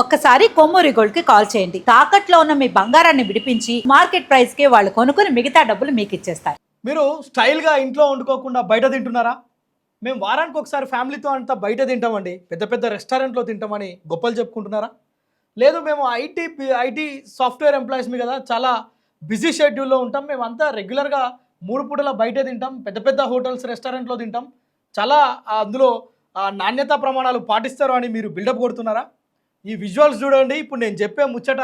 ఒక్కసారి కొమ్మూరి గోల్డ్ కి కాల్ చేయండి. తాకట్లో ఉన్న మీ బంగారాన్ని విడిపించి మార్కెట్ ప్రైస్ కి వాళ్ళు కొనుక్కుని మిగతా డబ్బులు మీకు ఇచ్చేస్తారు. మీరు స్టైల్గా ఇంట్లో వండుకోకుండా బయట తింటున్నారా? మేము వారానికి ఒకసారి ఫ్యామిలీతో అంతా బయట తింటామండి, పెద్ద పెద్ద రెస్టారెంట్లో తింటామని గొప్పలు చెప్పుకుంటున్నారా? లేదు, మేము ఐటీ సాఫ్ట్వేర్ ఎంప్లాయీస్ మీ కదా, చాలా బిజీ షెడ్యూల్లో ఉంటాం. మేము అంతా రెగ్యులర్గా 3 పూటల బయటే తింటాం, పెద్ద పెద్ద హోటల్స్ రెస్టారెంట్లో తింటాం, చాలా అందులో నాణ్యతా ప్రమాణాలు పాటిస్తారు అని మీరు బిల్డప్ కొడుతున్నారా? ఈ విజువల్స్ చూడండి. ఇప్పుడు నేను చెప్పే ముచ్చట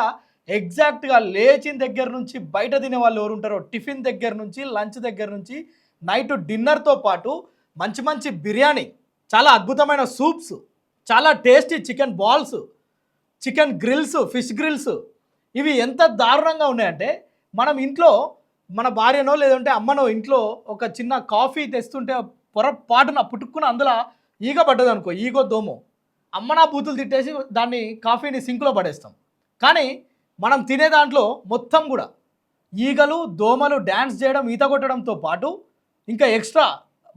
ఎగ్జాక్ట్గా లేచిన దగ్గర నుంచి బయట తినే వాళ్ళు ఎవరు ఉంటారో, టిఫిన్ దగ్గర నుంచి లంచ్ దగ్గర నుంచి నైట్ డిన్నర్తో పాటు మంచి మంచి బిర్యానీ, చాలా అద్భుతమైన సూప్స్, చాలా tasty chicken balls, chicken grills, fish grills, ఇవి ఎంత దారుణంగా ఉన్నాయంటే, మనం ఇంట్లో మన భార్యనో లేదంటే అమ్మనో ఇంట్లో ఒక చిన్న కాఫీ తెస్తుంటే పొరపాటున పుట్టుకున్న అందులో ఈగ పడ్డది అనుకో, ఈగో దోమో, అమ్మ నా బూతులు తిట్టేసి దాన్ని కాఫీని సింక్లో పడేస్తాం. కానీ మనం తినే దాంట్లో మొత్తం కూడా ఈగలు దోమలు డ్యాన్స్ చేయడం, ఈత కొట్టడంతో పాటు ఇంకా ఎక్స్ట్రా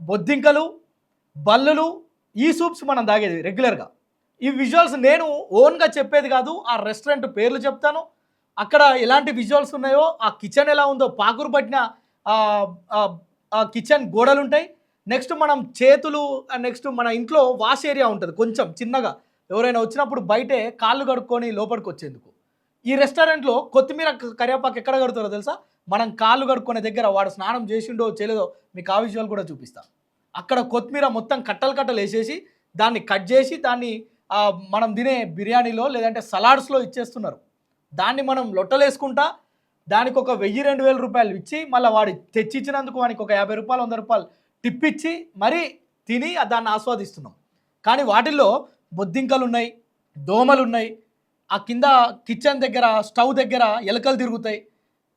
బొద్దింకలు, బల్లులు, ఈ సూప్స్ మనం తాగేది రెగ్యులర్గా. ఈ విజువల్స్ నేను ఓన్గా చెప్పేది కాదు, ఆ రెస్టారెంట్ పేర్లు చెప్తాను, అక్కడ ఎలాంటి విజువల్స్ ఉన్నాయో, ఆ కిచెన్ ఎలా ఉందో, పాకురు పట్టిన కిచెన్ గోడలు ఉంటాయి. నెక్స్ట్ మనం చేతులు, నెక్స్ట్ మన ఇంట్లో వాష్ ఏరియా ఉంటుంది కొంచెం చిన్నగా, ఎవరైనా వచ్చినప్పుడు బయటే కాళ్ళు కడుక్కొని లోపలికి వచ్చేందుకు. ఈ రెస్టారెంట్లో కొత్తిమీర కరివేపాకు ఎక్కడ కడుతారో తెలుసా? మనం కాళ్ళు కడుక్కునే దగ్గర, వాడు స్నానం చేసిండో చేయలేదో మీకు ఆ విజువల్ కూడా చూపిస్తా. అక్కడ కొత్తిమీర మొత్తం కట్టలు కట్టలు వేసేసి దాన్ని కట్ చేసి దాన్ని మనం తినే బిర్యానీలో లేదంటే సలాడ్స్లో ఇచ్చేస్తున్నారు. దాన్ని మనం లొట్టలేసుకుంటా దానికి ఒక 1000-2000 రూపాయలు ఇచ్చి, మళ్ళీ వాడు తెచ్చిచ్చినందుకు వానికి ఒక 50 రూపాయలు 100 రూపాయలు టిప్పిచ్చి మరీ తిని దాన్ని ఆస్వాదిస్తున్నాం. కానీ వాటిల్లో బొద్దింకలు ఉన్నాయి, దోమలు ఉన్నాయి, ఆ కింద కిచెన్ దగ్గర స్టవ్ దగ్గర ఎలకలు తిరుగుతాయి,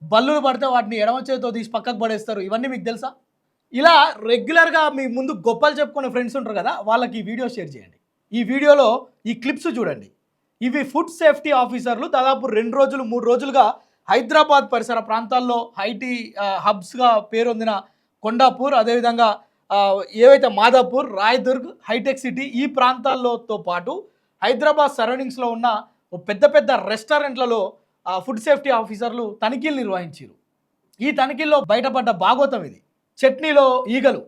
బల్లులు పడితే వాటిని ఎడమ చేతితో తీసి పక్కకు పడేస్తారు. ఇవన్నీ మీకు తెలుసా? ఇలా రెగ్యులర్గా మీ ముందు గొప్పలు చెప్పుకునే ఫ్రెండ్స్ ఉంటారు కదా, వాళ్ళకి ఈ వీడియో షేర్ చేయండి. ఈ వీడియోలో ఈ క్లిప్స్ చూడండి. ఇవి ఫుడ్ సేఫ్టీ ఆఫీసర్లు దాదాపు 2 రోజులు 3 రోజులుగా హైదరాబాద్ పరిసర ప్రాంతాల్లో ఐటీ హబ్స్గా పేరొందిన కొండాపూర్, అదేవిధంగా ఏవైతే మాదాపూర్, రాయదుర్గ్, హైటెక్ సిటీ ఈ ప్రాంతాల్లోతో పాటు హైదరాబాద్ సరౌండింగ్స్లో ఉన్న పెద్ద పెద్ద రెస్టారెంట్లలో ఫుడ్ సేఫ్టీ ఆఫీసర్లు తనిఖీలు నిర్వహించారు. ఈ తనిఖీల్లో బయటపడ్డ భాగోతం ఇది. చట్నీలో ఈగలు,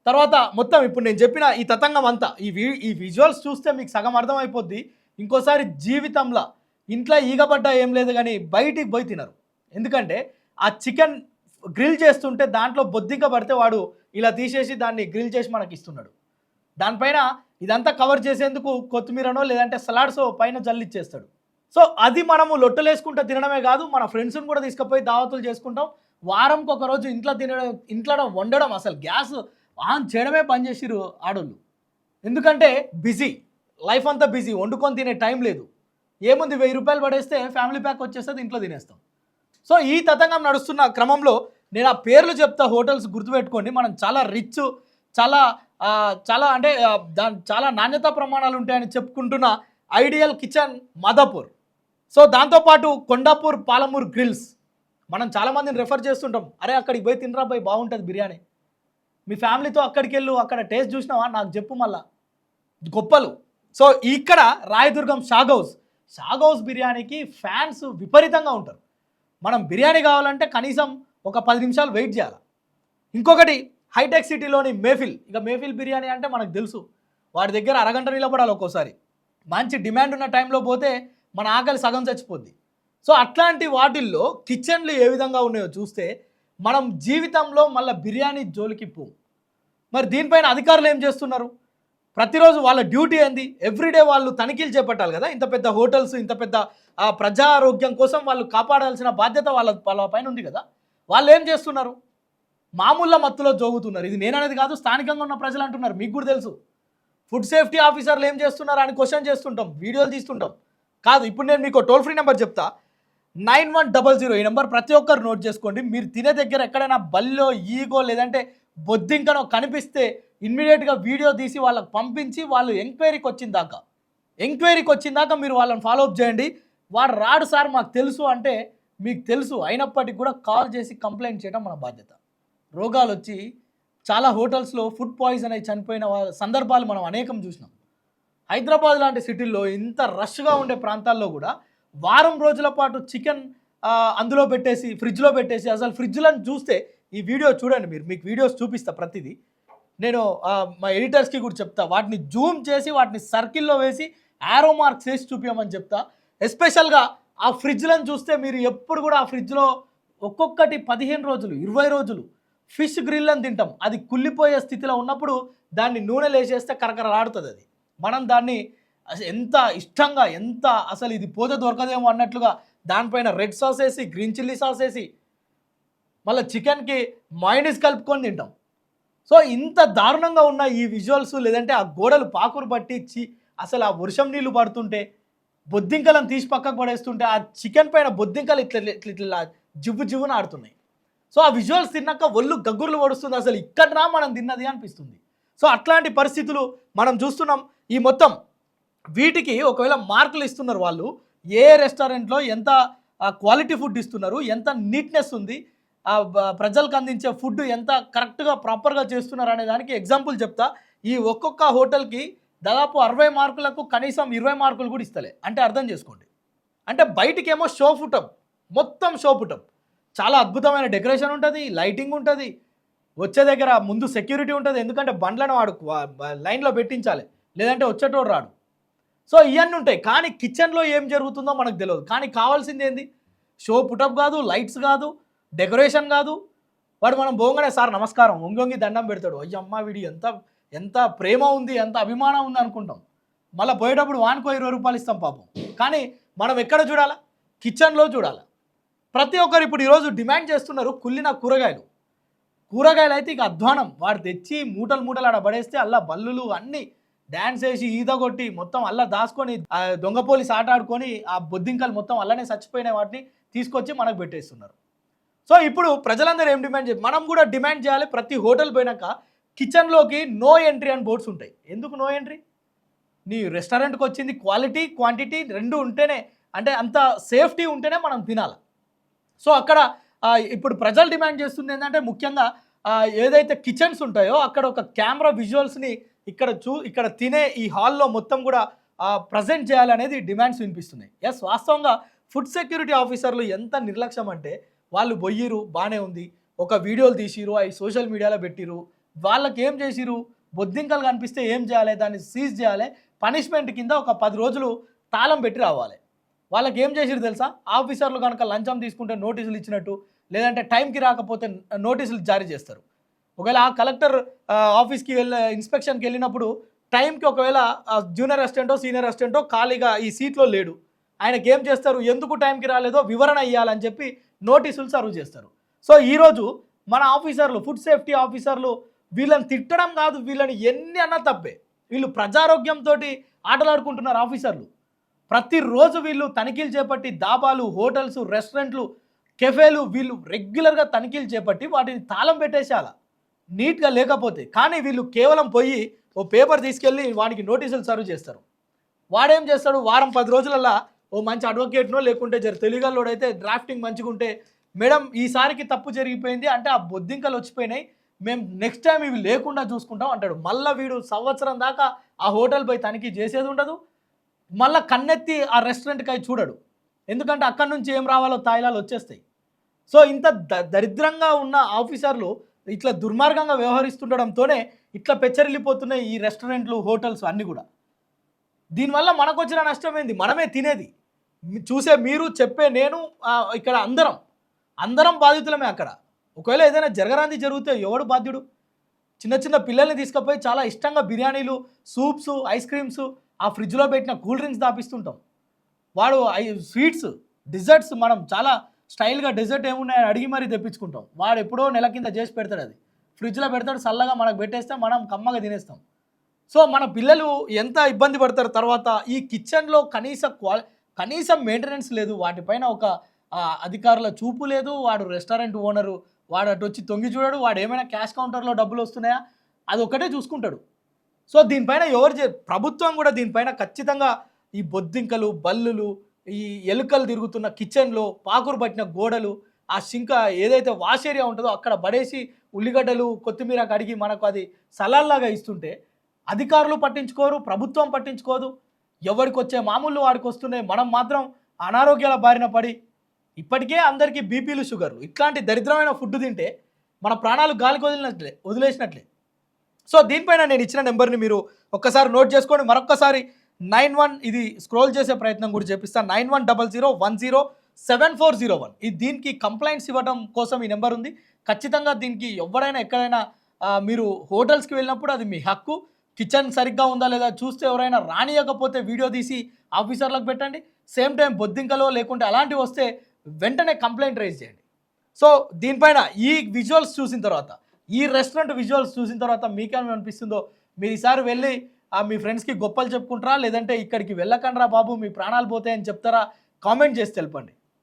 తర్వాత మొత్తం ఇప్పుడు నేను చెప్పిన ఈ తతంగం అంతా, ఈ విజువల్స్ చూస్తే మీకు సగం అర్థమైపోద్ది. ఇంకోసారి జీవితంలో ఇంట్లో ఈగపడ్డా ఏం లేదు, కానీ బయటికి పోయి తినరు. ఎందుకంటే ఆ చికెన్ గ్రిల్ చేస్తుంటే దాంట్లో బొద్దింక పడితే వాడు ఇలా తీసేసి దాన్ని గ్రిల్ చేసి మనకి ఇస్తున్నాడు. దానిపైన ఇదంతా కవర్ చేసేందుకు కొత్తిమీరనో లేదంటే సలాడ్సో పైన జల్లిచ్చేస్తాడు. సో అది మనము లొట్టలేసుకుంటూ తినడమే కాదు, మన ఫ్రెండ్స్ని కూడా తీసుకుపోయి దావతులు చేసుకుంటాం. వారంకి ఒక రోజు ఇంట్లో వండడం, అసలు గ్యాస్ ఆన్ చేయడమే బంద్ చేసిరు ఆడోళ్ళు. ఎందుకంటే బిజీ లైఫ్ అంతా బిజీ, వండుకొని తినే టైం లేదు. ఏముంది, 1000 రూపాయలు పడేస్తే ఫ్యామిలీ ప్యాక్ వచ్చేస్తుంది, ఇంట్లో తినేస్తాం. సో ఈ తతంగం నడుస్తున్న క్రమంలో నేను ఆ పేర్లు చెప్తా, హోటల్స్ గుర్తుపెట్టుకోండి. మనం చాలా రిచ్, చాలా చాలా అంటే చాలా నాణ్యతా ప్రమాణాలు ఉంటాయని చెప్పుకుంటున్న ఐడియల్ కిచెన్ మాదాపూర్. సో దాంతోపాటు కొండాపూర్ పాలమూరు గ్రిల్స్, మనం చాలామందిని రెఫర్ చేస్తుంటాం, అరే అక్కడికి పోయి తినరా పోయి బాగుంటుంది బిర్యానీ, మీ ఫ్యామిలీతో అక్కడికి వెళ్ళు, అక్కడ టేస్ట్ చూసినావా నాకు చెప్పు మళ్ళా, గొప్పలు. సో ఇక్కడ రాయదుర్గం షాగౌస్ బిర్యానీకి ఫ్యాన్స్ విపరీతంగా ఉంటారు. మనం బిర్యానీ కావాలంటే కనీసం ఒక 10 నిమిషాలు వెయిట్ చేయాలి. ఇంకొకటి హైటెక్ సిటీలోని మేఫిల్ బిర్యానీ అంటే మనకు తెలుసు, వాడి దగ్గర అరగంట నిలబడాలి ఒక్కోసారి. మంచి డిమాండ్ ఉన్న టైంలో పోతే మన ఆకలి సగం చచ్చిపోద్ది. సో అట్లాంటి వాటిల్లో కిచెన్లు ఏ విధంగా ఉన్నాయో చూస్తే మనం జీవితంలో మళ్ళీ బిర్యానీ జోలికి పోం. మరి దీనిపైన అధికారులు ఏం చేస్తున్నారు? ప్రతిరోజు వాళ్ళ డ్యూటీ ఏంది? ఎవ్రీడే వాళ్ళు తనిఖీలు చేపట్టాలి కదా. ఇంత పెద్ద హోటల్స్, ఇంత పెద్ద ప్రజారోగ్యం కోసం వాళ్ళు కాపాడాల్సిన బాధ్యత వాళ్ళ పైన ఉంది కదా. వాళ్ళు ఏం చేస్తున్నారు? మామూళ్ళ మత్తులో జోగుతున్నారు. ఇది నేననేది కాదు, స్థానికంగా ఉన్న ప్రజలు అంటున్నారు, మీకు కూడా తెలుసు. ఫుడ్ సేఫ్టీ ఆఫీసర్లు ఏం చేస్తున్నారు అని క్వశ్చన్ చేస్తుంటాం, వీడియోలు తీస్తుంటాం. కాదు, ఇప్పుడు నేను మీకు టోల్ ఫ్రీ నెంబర్ చెప్తా, 9100. ఈ నెంబర్ ప్రతి ఒక్కరు నోట్ చేసుకోండి. మీరు తినే దగ్గర ఎక్కడైనా బల్లో ఈగో లేదంటే బొద్దింకనో కనిపిస్తే ఇమ్మీడియట్గా వీడియో తీసి వాళ్ళకి పంపించి, వాళ్ళు ఎంక్వైరీకి వచ్చిన దాకా మీరు వాళ్ళని ఫాలోఅప్ చేయండి. వాడు రాడు సార్ మాకు తెలుసు అంటే మీకు తెలుసు అయినప్పటికీ కూడా కాల్ చేసి కంప్లైంట్ చేయడం మన బాధ్యత. రోగాలు వచ్చి చాలా హోటల్స్లో ఫుడ్ పాయిజన్ అయి చనిపోయిన సందర్భాలు మనం అనేకం చూసినాం. హైదరాబాద్ లాంటి సిటీల్లో ఇంత రష్గా ఉండే ప్రాంతాల్లో కూడా వారం రోజుల పాటు చికెన్ అందులో పెట్టేసి ఫ్రిడ్జ్లో పెట్టేసి, అసలు ఫ్రిడ్జ్లను చూస్తే ఈ వీడియో చూడండి మీరు, మీకు వీడియోస్ చూపిస్తా ప్రతిదీ. నేను మా ఎడిటర్స్కి కూడా చెప్తా, వాటిని జూమ్ చేసి వాటిని సర్కిల్లో వేసి యారో మార్క్స్ వేసి చూపించమని చెప్తా. ఎస్పెషల్గా ఆ ఫ్రిడ్జ్లను చూస్తే మీరు ఎప్పుడు కూడా ఆ ఫ్రిడ్జ్లో ఒక్కొక్కటి 15 రోజులు 20 రోజులు ఫిష్ గ్రిల్ అని తింటాం. అది కుళ్ళిపోయే స్థితిలో ఉన్నప్పుడు దాన్ని నూనెలు వేసేస్తే కరకరలాడుతుంది. అది మనం దాన్ని ఎంత ఇష్టంగా, ఎంత అసలు ఇది పోతే దొరకదేమో అన్నట్లుగా దానిపైన రెడ్ సాస్ వేసి, గ్రీన్ చిల్లీ సాస్ వేసి, మళ్ళీ చికెన్కి మైనస్ కలుపుకొని తింటాం. సో ఇంత దారుణంగా ఉన్న ఈ విజువల్స్, లేదంటే ఆ గోడలు పాకురు పట్టించి అసలు ఆ వర్షం నీళ్లు పడుతుంటే బొద్దింకలను తీసి పక్కకు పడేస్తుంటే ఆ చికెన్ పైన బొద్దింకలు ఇట్లా జివ్వు జివ్వున ఆడుతున్నాయి. సో ఆ విజువల్స్ తిన్నాక ఒళ్ళు గగ్గుర్లు పడుస్తుంది, అసలు ఇక్కడ మనం తిన్నది అనిపిస్తుంది. సో అట్లాంటి పరిస్థితులు మనం చూస్తున్నాం. ఈ మొత్తం వీటికి ఒకవేళ మార్కులు ఇస్తున్నారు వాళ్ళు, ఏ రెస్టారెంట్లో ఎంత క్వాలిటీ ఫుడ్ ఇస్తున్నారు, ఎంత నీట్నెస్ ఉంది, ప్రజలకు అందించే ఫుడ్ ఎంత కరెక్ట్గా ప్రాపర్గా చేస్తున్నారు అనే దానికి ఎగ్జాంపుల్ చెప్తా. ఈ ఒక్కొక్క హోటల్కి దాదాపు 60 మార్కులకు కనీసం 20 మార్కులు కూడా ఇస్తలే. అంటే అర్థం చేసుకోండి. అంటే బయటికేమో షో ఫుటప్, మొత్తం షో ఫుటప్, చాలా అద్భుతమైన డెకరేషన్ ఉంటుంది, లైటింగ్ ఉంటుంది, వచ్చే దగ్గర ముందు సెక్యూరిటీ ఉంటుంది, ఎందుకంటే బండ్లను వాడు లైన్లో పెట్టించాలి, లేదంటే వచ్చేటోడు రాడు. సో ఇవన్నీ ఉంటాయి. కానీ కిచెన్లో ఏం జరుగుతుందో మనకు తెలియదు. కానీ కావాల్సింది ఏంది? షో పుటప్ కాదు, లైట్స్ కాదు, డెకరేషన్ కాదు. వాడు మనం పోగానే సార్ నమస్కారం ఒంగొంగి దండం పెడతాడు. అయ్యమ్మ వీడి ఎంత ప్రేమ ఉంది, ఎంత అభిమానం ఉంది అనుకుంటాం. మళ్ళీ పోయేటప్పుడు వానికో 20 రూపాయలు ఇస్తాం పాపం. కానీ మనం ఎక్కడ చూడాలా? కిచెన్లో చూడాలి. ప్రతి ఒక్కరు ఇప్పుడు ఈరోజు డిమాండ్ చేస్తున్నారు కుళ్ళిన కూరగాయలు అయితే ఇక అధ్వానం. వాడు తెచ్చి మూటలు ఆడ పడేస్తే అల్లా బల్లులు అన్నీ డ్యాన్స్ వేసి ఈత కొట్టి మొత్తం అల్లా దాచుకొని దొంగ పోలీస్ ఆట ఆడుకొని ఆ బొద్దింకలు మొత్తం అల్లనే చచ్చిపోయిన వాటిని తీసుకొచ్చి మనకు పెట్టేస్తున్నారు. సో ఇప్పుడు ప్రజలందరూ ఏం డిమాండ్ చేయాలి? మనం కూడా డిమాండ్ చేయాలి. ప్రతి హోటల్ పోయినాక కిచెన్లోకి నో ఎంట్రీ అని బోర్డ్స్ ఉంటాయి. ఎందుకు నో ఎంట్రీ? నీ రెస్టారెంట్కి వచ్చింది క్వాలిటీ క్వాంటిటీ రెండు ఉంటేనే, అంటే అంత సేఫ్టీ ఉంటేనే మనం తినాలి. సో అక్కడ ఇప్పుడు ప్రజలు డిమాండ్ చేస్తుంది ఏంటంటే ముఖ్యంగా ఏదైతే కిచెన్స్ ఉంటాయో అక్కడ ఒక కెమెరా విజువల్స్ని ఇక్కడ తినే ఈ హాల్లో మొత్తం కూడా ప్రజెంట్ చేయాలనేది డిమాండ్స్ వినిపిస్తున్నాయి. ఎస్, వాస్తవంగా ఫుడ్ సెక్యూరిటీ ఆఫీసర్లు ఎంత నిర్లక్ష్యం అంటే, వాళ్ళు బొయ్యిరు బాగానే ఉంది, ఒక వీడియోలు తీసిరు, అవి సోషల్ మీడియాలో పెట్టిరు, వాళ్ళకి ఏం చేసిరు? బొద్దింకలు కనిపిస్తే ఏం చేయాలి? దాన్ని సీజ్ చేయాలి, పనిష్మెంట్ కింద ఒక 10 రోజులు తాళం పెట్టి రావాలి. వాళ్ళకి ఏం చేసిరు తెలుసా? ఆఫీసర్లు కనుక లంచం తీసుకుంటే నోటీసులు ఇచ్చినట్టు, లేదంటే టైంకి రాకపోతే నోటీసులు జారీ చేస్తారు. ఒకవేళ ఆ కలెక్టర్ ఆఫీస్కి ఇన్స్పెక్షన్కి వెళ్ళినప్పుడు టైంకి ఒకవేళ జూనియర్ అసిస్టెంటో సీనియర్ అసిస్టెంటో ఖాళీగా ఈ సీట్లో లేడు, ఆయనకి ఏం చేస్తారు? ఎందుకు టైంకి రాలేదో వివరణ ఇవ్వాలని చెప్పి నోటీసులు సర్వ్ చేస్తారు. సో ఈరోజు మన ఆఫీసర్లు, ఫుడ్ సేఫ్టీ ఆఫీసర్లు వీళ్ళని తిట్టడం కాదు, వీళ్ళని ఎన్ని అన్నా తప్పే. వీళ్ళు ప్రజారోగ్యంతో ఆటలాడుకుంటున్నారు ఆఫీసర్లు. ప్రతిరోజు వీళ్ళు తనిఖీలు చేపట్టి దాబాలు, హోటల్స్, రెస్టారెంట్లు, కెఫేలు వీళ్ళు రెగ్యులర్గా తనిఖీలు చేపట్టి వాటిని తాళం పెట్టేసేయాల నీట్గా లేకపోతే. కానీ వీళ్ళు కేవలం పోయి ఓ పేపర్ తీసుకెళ్ళి వాడికి నోటీసులు సర్వ్ చేస్తారు. వాడేం చేస్తాడు? వారం 10 రోజులల్లా ఓ మంచి అడ్వకేట్నో లేకుంటే తెలియగలోడైతే డ్రాఫ్టింగ్ మంచిగా ఉంటే, మేడం ఈసారికి తప్పు జరిగిపోయింది అంటే ఆ బొద్దింకలు వచ్చిపోయినాయి, మేము నెక్స్ట్ టైం ఇవి లేకుండా చూసుకుంటాం అంటాడు. మళ్ళీ వీడు సంవత్సరం దాకా ఆ హోటల్ పోయి తనిఖీ చేసేది ఉండదు, మళ్ళీ కన్నెత్తి ఆ రెస్టారెంట్కి అవి చూడడు. ఎందుకంటే అక్కడి నుంచి ఏం రావాలో తాయిలాలు వచ్చేస్తాయి. సో ఇంత దరిద్రంగా ఉన్న ఆఫీసర్లు ఇట్లా దుర్మార్గంగా వ్యవహరిస్తుండడంతోనే ఇట్లా పెచ్చరిల్లిపోతున్నాయి ఈ రెస్టారెంట్లు, హోటల్స్ అన్నీ కూడా. దీనివల్ల మనకు వచ్చిన నష్టం ఏంది? మనమే తినేది, చూసే మీరు, చెప్పే నేను, ఇక్కడ అందరం బాధితులమే. అక్కడ ఒకవేళ ఏదైనా జరగరాంది జరిగితే ఎవడు బాధ్యుడు? చిన్న పిల్లల్ని తీసుకుపోయి చాలా ఇష్టంగా బిర్యానీలు, సూప్స్, ఐస్ క్రీమ్స్, ఆ ఫ్రిడ్జ్లో పెట్టిన కూల్ డ్రింక్స్ దాపిస్తుంటాం. వాడు స్వీట్స్, డిజర్ట్స్, మనం చాలా స్టైల్గా డెజర్ట్ ఏమున్నాయని అడిగి మరీ తెప్పించుకుంటాం. వాడు ఎప్పుడో నెల కింద చేసి పెడతాడు, అది ఫ్రిడ్జ్లో పెడతాడు, చల్లగా మనకు పెట్టేస్తే మనం కమ్మగా తినేస్తాం. సో మన పిల్లలు ఎంత ఇబ్బంది పడతారు. తర్వాత ఈ కిచెన్లో కనీసం మెయింటెనెన్స్ లేదు, వాటిపైన ఒక అధికారుల చూపు లేదు. వాడు రెస్టారెంట్ ఓనరు, వాడు అటు వచ్చి తొంగి చూడడు, వాడు ఏమైనా క్యాష్ కౌంటర్లో డబ్బులు వస్తున్నాయా అది ఒకటే చూసుకుంటాడు. సో దీనిపైన ప్రభుత్వం కూడా దీనిపైన ఖచ్చితంగా ఈ బొద్దింకలు, బల్లులు, ఈ ఎలుకలు తిరుగుతున్న కిచెన్లో పాకురు పట్టిన గోడలు, ఆ సింక ఏదైతే వాష్ ఏరియా ఉంటుందో అక్కడ పడేసి ఉల్లిగడ్డలు, కొత్తిమీర కడిగి మనకు అది సలాల్లాగా ఇస్తుంటే అధికారులు పట్టించుకోరు, ప్రభుత్వం పట్టించుకోదు. ఎవరికి వచ్చే మామూలు వాడికి వస్తున్నాయి. మనం మాత్రం అనారోగ్యాల బారిన పడి ఇప్పటికే అందరికీ బీపీలు, షుగర్లు. ఇట్లాంటి దరిద్రమైన ఫుడ్ తింటే మన ప్రాణాలు గాలికి వదిలేసినట్లే. సో దీనిపైన నేను ఇచ్చిన నెంబర్ని మీరు ఒక్కసారి నోట్ చేసుకోండి. మరొక్కసారి 91 ఇది స్క్రోల్ చేసే ప్రయత్నం కూడా చేపిస్తాను. 9100107401 ఇది దీనికి కంప్లైంట్స్ ఇవ్వడం కోసం ఈ నెంబర్ ఉంది. ఖచ్చితంగా దీనికి ఎవరైనా ఎక్కడైనా మీరు హోటల్స్కి వెళ్ళినప్పుడు అది మీ హక్కు. కిచెన్ సరిగ్గా ఉందా లేదా చూస్తే ఎవరైనా రానియకపోతే వీడియో తీసి ఆఫీసర్లకు పెట్టండి. సేమ్ టైం బొద్దింకలో లేకుంటే అలాంటివి వస్తే వెంటనే కంప్లైంట్ రైజ్ చేయండి. సో దీనిపైన ఈ విజువల్స్ చూసిన తర్వాత, ఈ రెస్టారెంట్ విజువల్స్ చూసిన తర్వాత మీకేమని అనిపిస్తుందో మీరు ఈసారి వెళ్ళి మీ ఫ్రెండ్స్కి గొప్పలు చెప్పుకుంటారా, లేదంటే ఇక్కడికి వెళ్ళకండ్రా బాబు మీ ప్రాణాలు పోతాయని చెప్తారా? కామెంట్ చేసి తెలపండి.